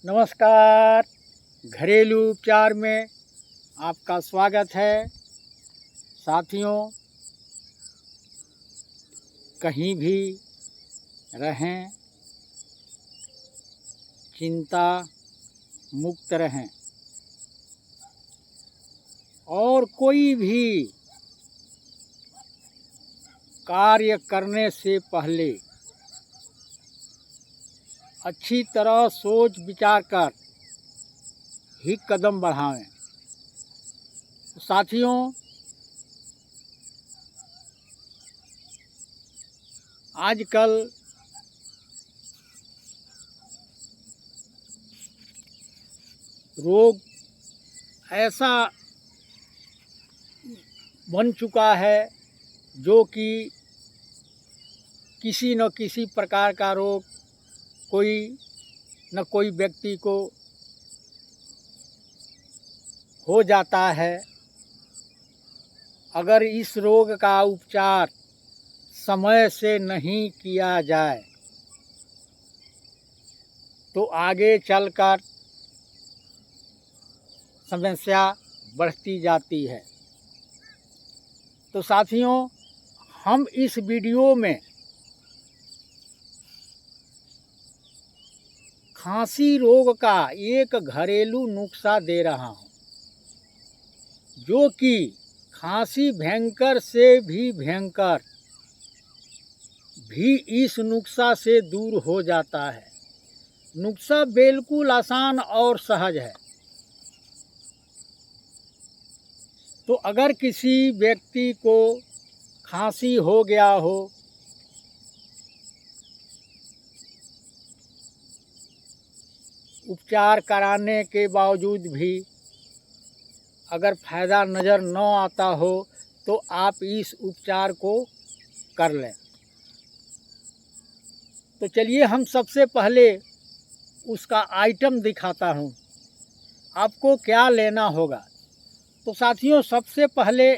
नमस्कार। घरेलू उपचार में आपका स्वागत है। साथियों, कहीं भी रहें, चिंता मुक्त रहें और कोई भी कार्य करने से पहले अच्छी तरह सोच विचार कर ही कदम बढ़ाएं। साथियों, आजकल रोग ऐसा बन चुका है जो कि किसी न किसी प्रकार का रोग कोई न कोई व्यक्ति को हो जाता है। अगर इस रोग का उपचार समय से नहीं किया जाए तो आगे चलकर समस्या बढ़ती जाती है। तो साथियों, हम इस वीडियो में खांसी रोग का एक घरेलू नुस्खा दे रहा हूँ, जो कि खांसी भयंकर से भी भयंकर भी इस नुस्खा से दूर हो जाता है। नुस्खा बिल्कुल आसान और सहज है। तो अगर किसी व्यक्ति को खांसी हो गया हो, उपचार कराने के बावजूद भी अगर फ़ायदा नज़र न आता हो तो आप इस उपचार को कर लें। तो चलिए हम सबसे पहले उसका आइटम दिखाता हूँ, आपको क्या लेना होगा। तो साथियों, सबसे पहले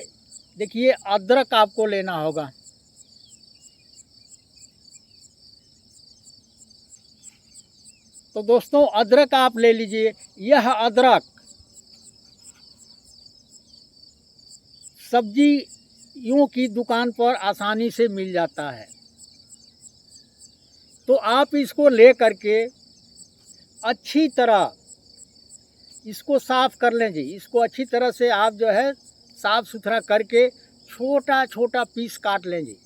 देखिए, अदरक आपको लेना होगा। तो दोस्तों, अदरक आप ले लीजिए। यह अदरक सब्जियों की दुकान पर आसानी से मिल जाता है। तो आप इसको ले करके अच्छी तरह इसको साफ़ कर लें जी। इसको अच्छी तरह से आप जो है साफ़ सुथरा करके छोटा छोटा पीस काट लें जी।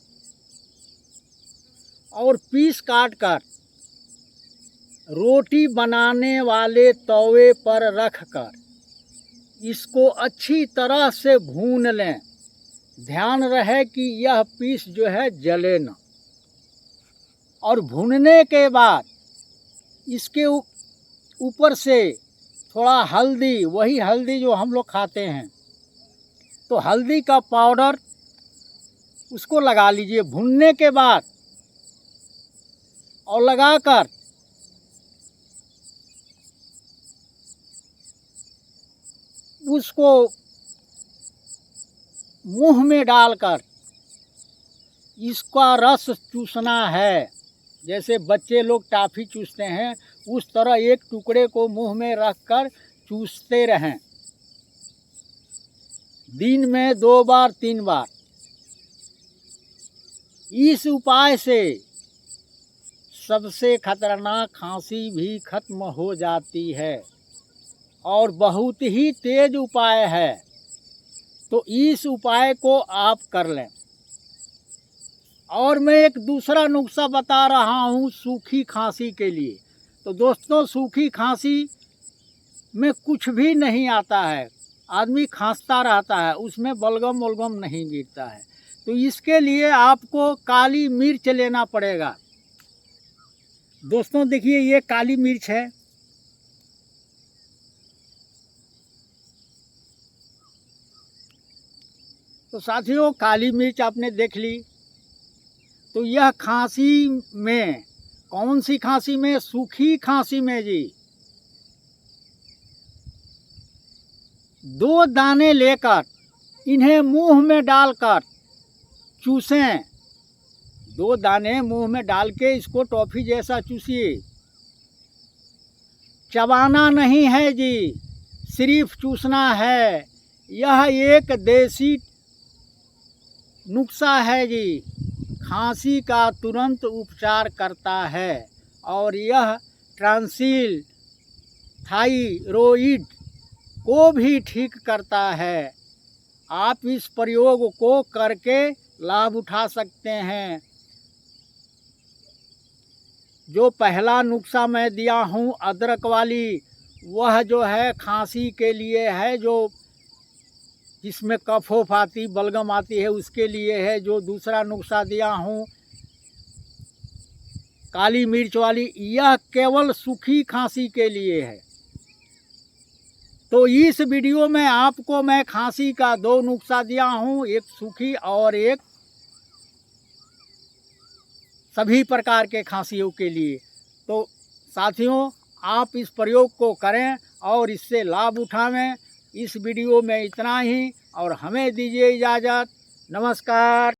और पीस काट कर रोटी बनाने वाले तवे पर रख कर इसको अच्छी तरह से भून लें। ध्यान रहे कि यह पीस जो है जले न। और भूनने के बाद इसके ऊपर से थोड़ा हल्दी, वही हल्दी जो हम लोग खाते हैं, तो हल्दी का पाउडर उसको लगा लीजिए भूनने के बाद। और लगाकर उसको मुंह में डालकर इसका रस चूसना है। जैसे बच्चे लोग टॉफ़ी चूसते हैं, उस तरह एक टुकड़े को मुंह में रखकर चूसते रहें, दिन में 2 बार 3 बार। इस उपाय से सबसे खतरनाक खांसी भी खत्म हो जाती है और बहुत ही तेज उपाय है। तो इस उपाय को आप कर लें। और मैं एक दूसरा नुस्खा बता रहा हूँ सूखी खांसी के लिए। तो दोस्तों, सूखी खांसी में कुछ भी नहीं आता है, आदमी खांसता रहता है, उसमें बलगम वलगम नहीं गिरता है। तो इसके लिए आपको काली मिर्च लेना पड़ेगा। दोस्तों देखिए, ये काली मिर्च है। तो साथियों, काली मिर्च आपने देख ली। तो यह खांसी में, कौन सी खांसी में? सूखी खांसी में जी। 2 दाने लेकर इन्हें मुंह में डालकर चूसें। 2 दाने मुंह में डाल के इसको टॉफ़ी जैसा चूसिए। चबाना नहीं है जी, सिर्फ चूसना है। यह एक देसी नुस्खा है जी, खांसी का तुरंत उपचार करता है और यह टॉन्सिल, थायराइड को भी ठीक करता है। आप इस प्रयोग को करके लाभ उठा सकते हैं। जो पहला नुस्खा मैं दिया हूँ अदरक वाली, वह जो है खांसी के लिए है, जो जिसमें कफ ओफ आती, बलगम आती है, उसके लिए है। जो दूसरा नुस्खा दिया हूँ काली मिर्च वाली, यह केवल सूखी खांसी के लिए है। तो इस वीडियो में आपको मैं खांसी का 2 नुस्खा दिया हूँ, एक सूखी और एक सभी प्रकार के खांसियों के लिए। तो साथियों, आप इस प्रयोग को करें और इससे लाभ उठावें। इस वीडियो में इतना ही और हमें दीजिए इजाज़त। नमस्कार।